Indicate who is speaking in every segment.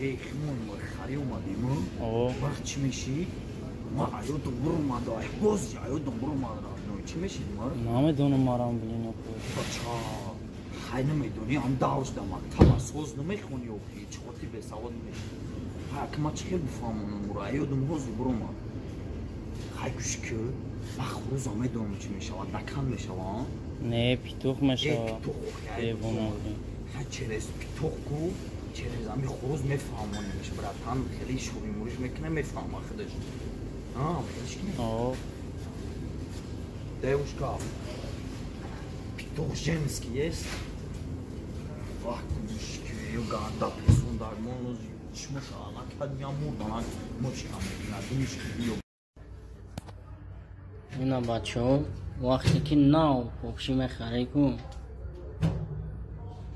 Speaker 1: ای خیمون خری اومدیم وقت چی میشی؟ ما ایو دنبور اومده ای باز ایو دنبور اومده چی میشید ما؟
Speaker 2: نمیدونم مرام بلین خود
Speaker 1: بچه خیلی نمیدونی هم داوش داماد تلاسوز نمیخونی و چقاطی به سواد میشی که ما چه بفهمونم برو ایو دنبوز برو ما خیلی کشکه ما خروز آمیدونم چی میشود دکن میشود
Speaker 2: نه پیتوخ میشود
Speaker 1: پیتوخ خیلی چرز پیتوخ کو چرز همی خروز میفهمونی میشه براتان خیلی شوری موریش میکنه میفهمه خودش خیلیش کنه Девушка, петух женский есть? Ах, мужики, юганда, песундар, монуз, чмуша, накадня мурдана, мучка, на дымишки, био.
Speaker 2: اینا بچه ها وقتی که ناو پوپشی میخره کن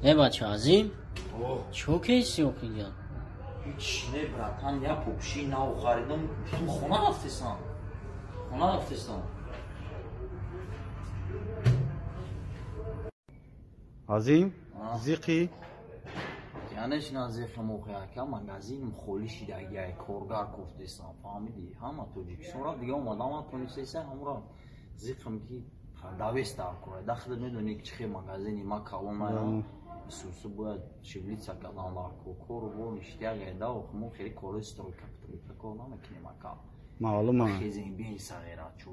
Speaker 2: ای بچه عظیم چو کیسی او خیلی
Speaker 1: هیچ نه براتان یا پوپشی ناو خریدم تو خونه رفتیستان
Speaker 3: عظیم زیقی
Speaker 1: یعنیش نزیق موقعی که مغازین خالیشی دیگه کارگر کوفتیستان فهمیدی همه توجیکستان را دیگه اومدم پلیسیسه همراه زیقم کی داویست دارکوه داخل میدونی که چه مغازینی ما کلمه سوسو باید شبلیت کردن دارکو کارو با نشتیه دا و خمو خیلی کلسترول کپتوری فکر نمیکنیم اکا
Speaker 3: معلومه
Speaker 1: خیزین بین صغیرات چو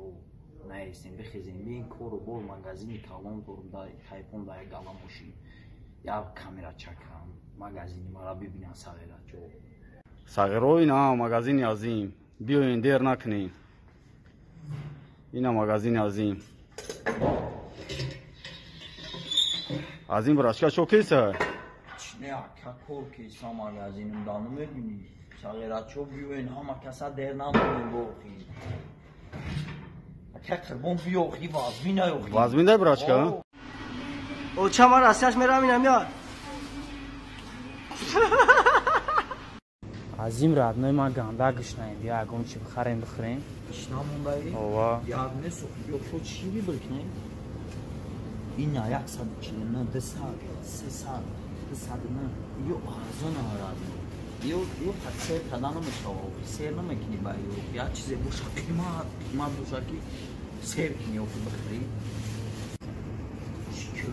Speaker 1: نیستیم بخیزیم بین کارو با مغازینی کلم دارم دای تایپون دای گلاموشی یا کامera چکم مغازینی مرا ببینن صغیرات چو
Speaker 3: صغیرو اینا مغازین عظیم بیاین دیر نکنین اینا مغازین عظیم عظیم براشکا شو کیسه
Speaker 1: نه اکا کار کیسا مغازینم دانو میبینی صغیرات چو بیاین همه کسا دیر نمونیم باقی اکا کربون بیاقی وازمین ایوقی
Speaker 3: وازمین ده براشکا
Speaker 4: او چه ما راستیش میرم اینم یاد
Speaker 2: عظیم رادنوی ما گنده گشنیم بیا اگم چی بخریم
Speaker 1: اشنامون دایی؟
Speaker 3: اوه
Speaker 1: یادنه سخی بیا تو چی بی بکنیم؟ این نه یک ساعت چیه نه 2 ساعت 3 ساعت 2 ساعت نه یو آرزون آرادنه یو تکسیر کدانو میشود سیر نمیکنی با یو یا چیزی بوشا قیمت بوشا که سیر کنی او که بخری شکر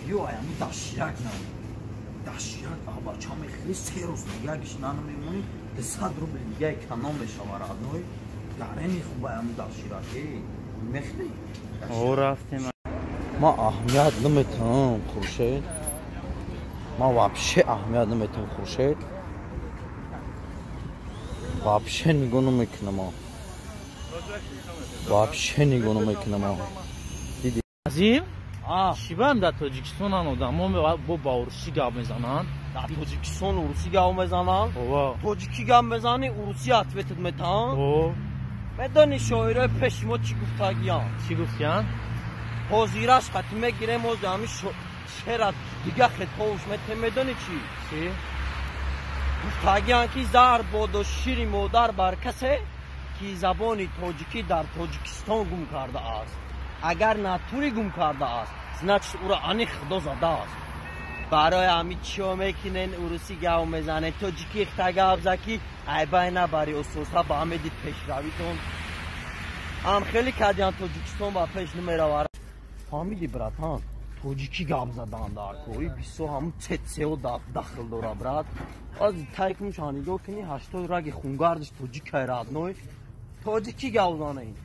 Speaker 1: یو آیامی داشیرک نه داشیرک آبا چا میخری 3 روز نگه گشنانو میمونی 2 ساعت رو به دیگه کنام میشود آرادنوی دارنی خوب آیامی داشیرکی میخری
Speaker 2: او رفتیم
Speaker 1: ما اهمیت نمیتونم خورشید ما вообще اهمیت نمیتونم خورشید вообще نگاه نمیکنم вообще نگاه نمیکنم دیدی
Speaker 2: عظیم شیبم در تاجیکستان آدم ما با باورسی گاب میزنن
Speaker 1: در تاجیکستان اوروسی گاب میزنن تاجیکی گاب میزنی اوروسی اتویتت میتن میدونی شاعره پشیمو چی گفتگیان پوزیراش خطی گیرم و دامی شهرت دیگه خطوش میدونی چی؟ گفتگیان که زار بود و شیری مادر بر کسی که زبانی تاجیکی در تاجیکستان گم کرده است اگر ناتوری گم کرده است значит او را آنی خدا زده است برای همین چیو میکنن اوروسی گاو میزنه تاجیکی اختگاب زکی ای بای نبری اصوصا با همه دید پیشرویتون هم خیلی کدیان تاجیکستان با پیش نمیره فهمیدی براتان توجیکی گاب زدن دار کوی بیسو همون تتسه و داخل دورا برات از تایکم شانی دو کنی هشتای رگ خونگاردش توجیک ایراد نوی توجیکی گاب زانه این